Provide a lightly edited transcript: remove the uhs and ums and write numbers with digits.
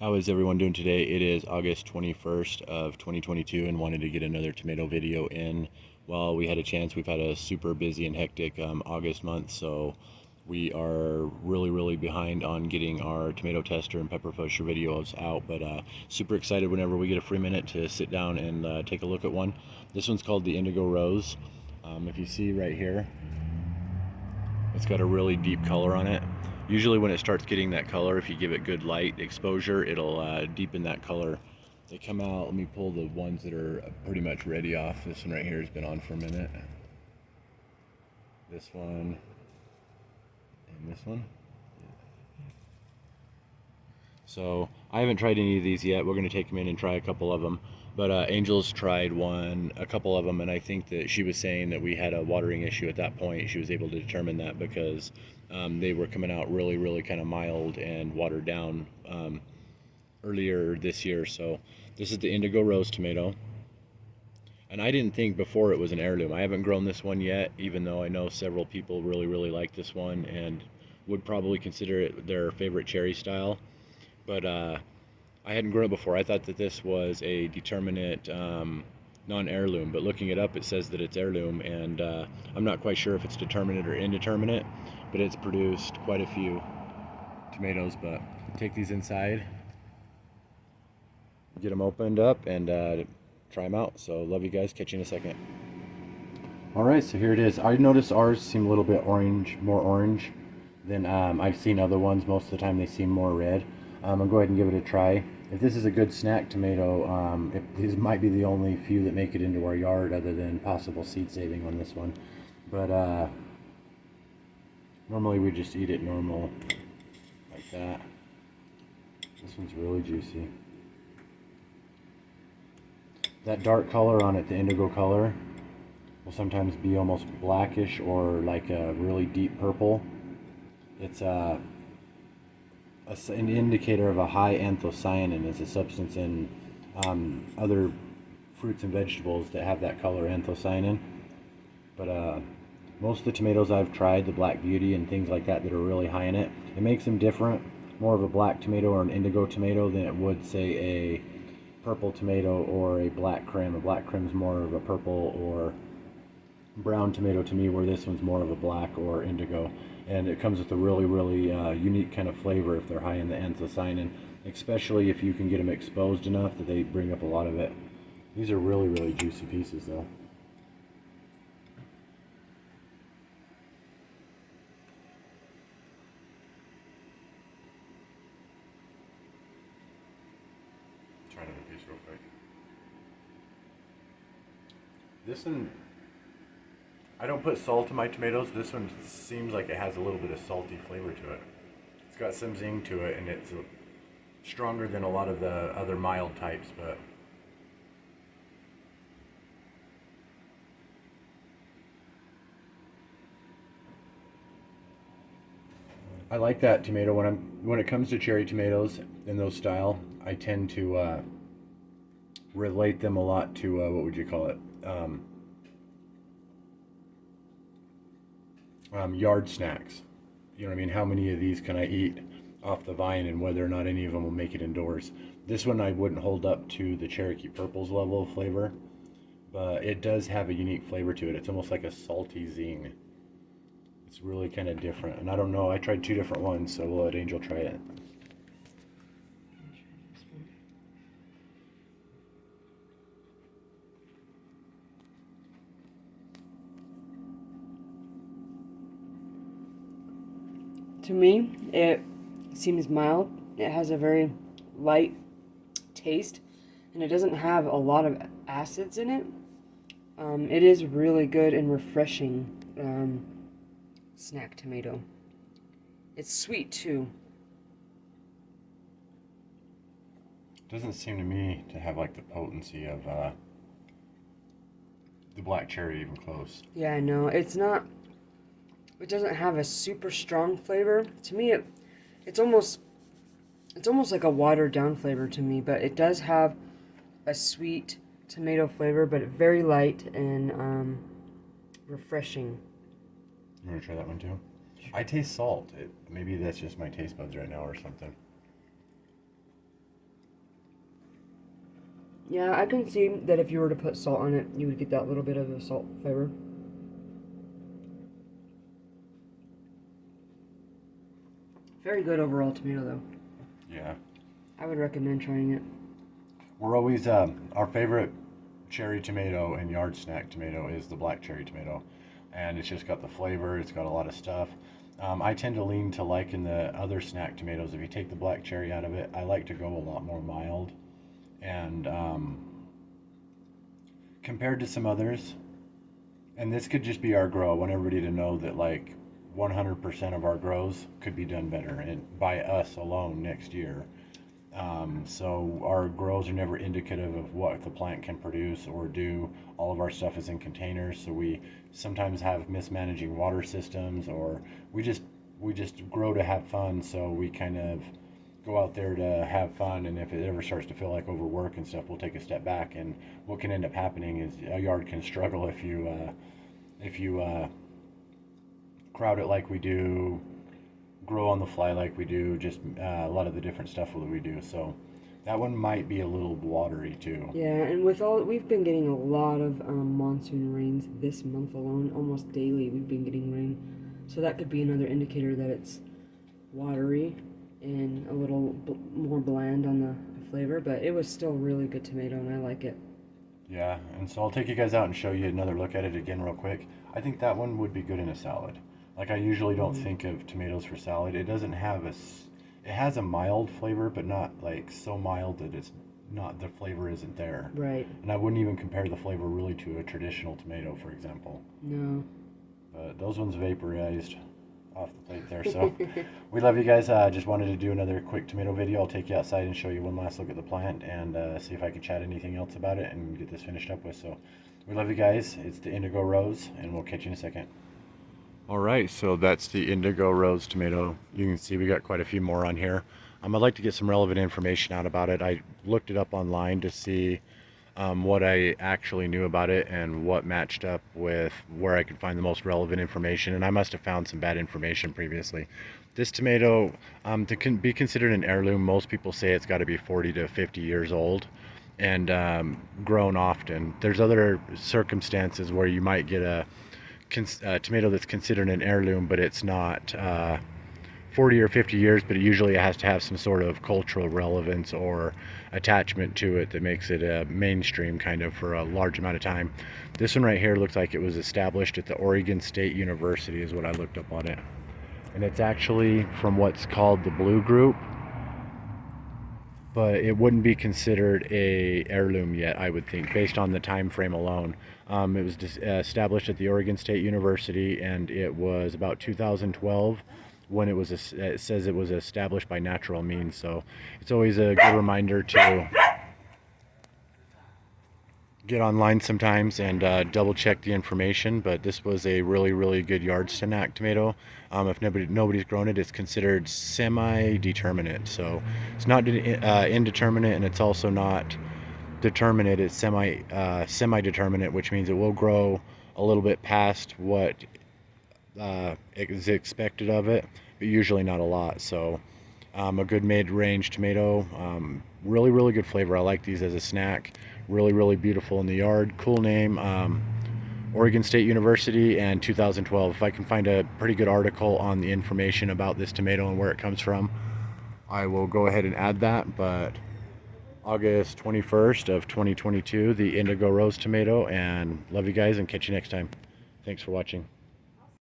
How is everyone doing today? It is August 21st of 2022 and wanted to get another tomato video in while we had a chance. We've had a super busy and hectic August month, so we are really behind on getting our tomato tester and pepper pusher videos out, but super excited whenever we get a free minute to sit down and take a look at one. This one's called the Indigo Rose. If you see right here, it's got a really deep color on it. Usually when it starts getting that color, if you give it good light exposure, it'll deepen that color. They come out, let me pull the ones that are pretty much ready off. This one right here has been on for a minute. This one, and this one. So I haven't tried any of these yet. We're going to take them in and try a couple of them. But Angel's tried a couple of them, and I think that she was saying that we had a watering issue at that point. She was able to determine that because they were coming out really kind of mild and watered down earlier this year. So this is the Indigo Rose tomato. And I didn't think before it was an heirloom. I haven't grown this one yet, even though I know several people really like this one and would probably consider it their favorite cherry style. But I hadn't grown it before. I thought that this was a determinate non-heirloom, but looking it up, it says that it's heirloom, and I'm not quite sure if it's determinate or indeterminate, but it's produced quite a few tomatoes. But take these inside, get them opened up, and try them out. So love you guys. Catch you in a second. All right, so here it is. I noticed ours seem a little bit orange, more orange than I've seen other ones. Most of the time they seem more red. I'll go ahead and give it a try. If this is a good snack tomato, these might be the only few that make it into our yard other than possible seed saving on this one. But normally we just eat it normal like that. This one's really juicy. That dark color on it, the indigo color, will sometimes be almost blackish or like a really deep purple. It's an indicator of a high anthocyanin. Is a substance in other fruits and vegetables that have that color, anthocyanin. But most of the tomatoes I've tried, the Black Beauty and things like that are really high in it. It makes them different, more of a black tomato or an indigo tomato than it would, say, a purple tomato or a black creme. A black creme is more of a purple or brown tomato to me, where this one's more of a black or indigo. And it comes with a really unique kind of flavor if they're high in the anthocyanin, especially if you can get them exposed enough that they bring up a lot of it. These are really juicy pieces though. Try another piece real quick. This one, I don't put salt in my tomatoes. This one seems like it has a little bit of salty flavor to it. It's got some zing to it, and it's stronger than a lot of the other mild types, but I like that tomato. When it comes to cherry tomatoes in those style, I tend to relate them a lot to what would you call it? Yard snacks. You know what I mean? How many of these can I eat off the vine, and whether or not any of them will make it indoors. This one I wouldn't hold up to the Cherokee Purple's level of flavor, but it does have a unique flavor to it. It's almost like a salty zing. It's really kind of different, and I don't know. I tried two different ones, so we'll let Angel try it. To me, it seems mild. It has a very light taste, and it doesn't have a lot of acids in it. It is really good and refreshing snack tomato. It's sweet too. Doesn't seem to me to have like the potency of the black cherry even close. Yeah, I know. It's not. It doesn't have a super strong flavor. To me, it's almost like a watered down flavor to me, but it does have a sweet tomato flavor, but very light and refreshing. You want to try that one too? I taste salt. Maybe that's just my taste buds right now or something. Yeah, I can see that if you were to put salt on it, you would get that little bit of a salt flavor. Very good overall tomato, though. Yeah. I would recommend trying it. We're always, our favorite cherry tomato and yard snack tomato is the black cherry tomato. And it's just got the flavor, it's got a lot of stuff. I tend to lean to liking the other snack tomatoes. If you take the black cherry out of it, I like to go a lot more mild. And compared to some others, and this could just be our grow. I want everybody to know that like 100% of our grows could be done better and by us alone next year. So our grows are never indicative of what the plant can produce or do. All of our stuff is in containers, so we sometimes have mismanaging water systems, or we just grow to have fun. So we kind of go out there to have fun, and if it ever starts to feel like overwork and stuff, we'll take a step back. And what can end up happening is a yard can struggle if you crowd it like we do, grow on the fly like we do, just a lot of the different stuff that we do. So that one might be a little watery too. Yeah, and with all, we've been getting a lot of monsoon rains this month alone. Almost daily we've been getting rain. So that could be another indicator that it's watery and a little more bland on the flavor, but it was still really good tomato and I like it. Yeah, and so I'll take you guys out and show you another look at it again real quick. I think that one would be good in a salad. Like I usually don't think of tomatoes for salad. It doesn't have it has a mild flavor, but not like so mild that it's not, the flavor isn't there. Right. And I wouldn't even compare the flavor really to a traditional tomato, for example. No. But those ones vaporized off the plate there. So we love you guys. Just wanted to do another quick tomato video. I'll take you outside and show you one last look at the plant and see if I can chat anything else about it and get this finished up with. So we love you guys. It's the Indigo Rose, and we'll catch you in a second. All right, so that's the Indigo Rose tomato. You can see we got quite a few more on here. I'd like to get some relevant information out about it. I looked it up online to see what I actually knew about it and what matched up with where I could find the most relevant information, and I must have found some bad information previously. This tomato, to be considered an heirloom, most people say it's got to be 40 to 50 years old and grown often. There's other circumstances where you might get a tomato that's considered an heirloom, but it's not 40 or 50 years, but it usually has to have some sort of cultural relevance or attachment to it that makes it a mainstream kind of for a large amount of time. This one right here looks like it was established at the Oregon State University is what I looked up on it. And it's actually from what's called the Blue Group, but it wouldn't be considered a heirloom yet, I would think, based on the time frame alone. It was established at the Oregon State University, and it was about 2012 when it was. It says it was established by natural means, so it's always a good reminder to get online sometimes and double check the information. But this was a really good yard snack tomato. If nobody's grown it, it's considered semi-determinate, so it's not indeterminate, and it's also not determinate. It's semi-determinate, which means it will grow a little bit past what is expected of it, but usually not a lot. So a good mid-range tomato, really good flavor. I like these as a snack. Really beautiful in the yard. Cool name. Oregon State University and 2012. If I can find a pretty good article on the information about this tomato and where it comes from, I will go ahead and add that. But August 21st of 2022, the Indigo Rose tomato, and love you guys and catch you next time. Thanks for watching.